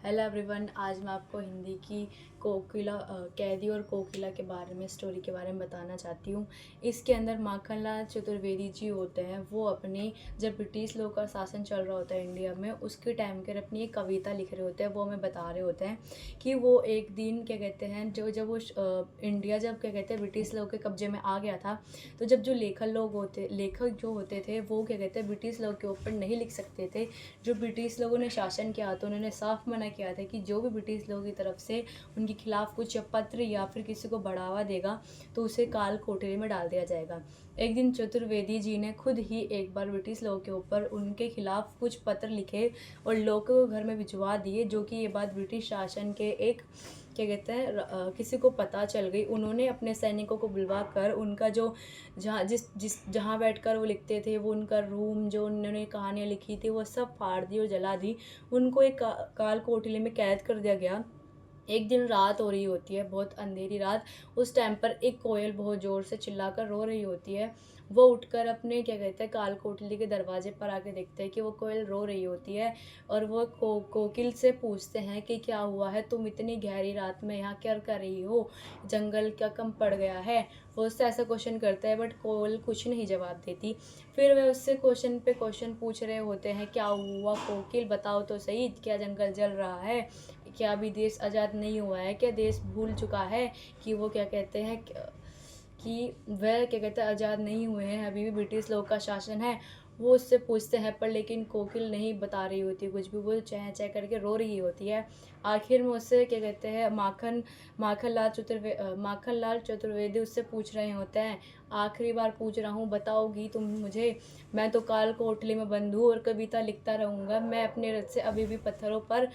Hello everyone. आज मैं आपको हिंदी की कैदी और कोकिला के बारे में स्टोरी के बारे में बताना चाहती हूँ। इसके अंदर माखनलाल चतुर्वेदी जी होते हैं। वो अपनी जब ब्रिटिश लोग का शासन चल रहा होता है इंडिया में, उसके टाइम के अपनी एक कविता लिख रहे होते हैं। वो हमें बता रहे होते हैं कि वो एक दिन क्या कहते हैं, जब वो इंडिया जब क्या कहते हैं ब्रिटिश लोग के कब्जे में आ गया था, तो जब जो लेखक जो होते थे वो क्या कहते हैं ब्रिटिश लोग के ऊपर नहीं लिख सकते थे। जो ब्रिटिश लोगों ने शासन किया तो उन्होंने साफ मना किया था कि जो भी ब्रिटिश लोगों की तरफ से उनके खिलाफ कुछ पत्र या फिर किसी को बढ़ावा देगा तो उसे काल कोठरी में डाल दिया जाएगा। एक दिन चतुर्वेदी जी ने खुद ही एक बार ब्रिटिश लोगों के ऊपर उनके खिलाफ कुछ पत्र लिखे और लोगों को घर में भिजवा दिए। जो कि ये बात ब्रिटिश शासन के एक क्या कहते हैं किसी को पता चल गई। उन्होंने अपने सैनिकों को बुलवा कर उनका जो जहाँ बैठकर वो लिखते थे, वो उनका रूम जो उन्होंने कहानियाँ लिखी थी वो सब फाड़ दी और जला दी। उनको एक काल कोठरी में कैद कर दिया गया। एक दिन रात हो रही होती है, बहुत अंधेरी रात। उस टाइम पर एक कोयल बहुत ज़ोर से चिल्लाकर रो रही होती है। वो उठकर अपने क्या कहते हैं काल कोठरी के दरवाजे पर आके देखते हैं कि वो कोयल रो रही होती है। और वो कोकिल से पूछते हैं कि क्या हुआ है, तुम इतनी गहरी रात में यहाँ क्या कर रही हो, जंगल क्या कम पड़ गया है। वो उससे ऐसा क्वेश्चन करता है, बट कोयल कुछ नहीं जवाब देती। फिर वह उससे क्वेश्चन पे क्वेश्चन पूछ रहे होते हैं, क्या हुआ कोकिल, बताओ तो सही, क्या जंगल जल रहा है, क्या अभी देश आज़ाद नहीं हुआ है, क्या देश भूल चुका है कि वो क्या कहते हैं कि वह क्या कहते हैं आज़ाद नहीं हुए हैं, अभी भी ब्रिटिश लोग का शासन है। वो उससे पूछते हैं पर लेकिन कोकिल नहीं बता रही होती कुछ भी, वो चह चह करके रो रही होती है। आखिर में उससे क्या कहते हैं माखन लाल चतुर्वेदी उससे पूछ रहे होते हैं, आखिरी बार पूछ रहा हूँ, बताओगी तुम मुझे? मैं तो काल कोठरी में बंद हूँ और कविता लिखता रहूँगा। मैं अपने रथ से अभी भी पत्थरों पर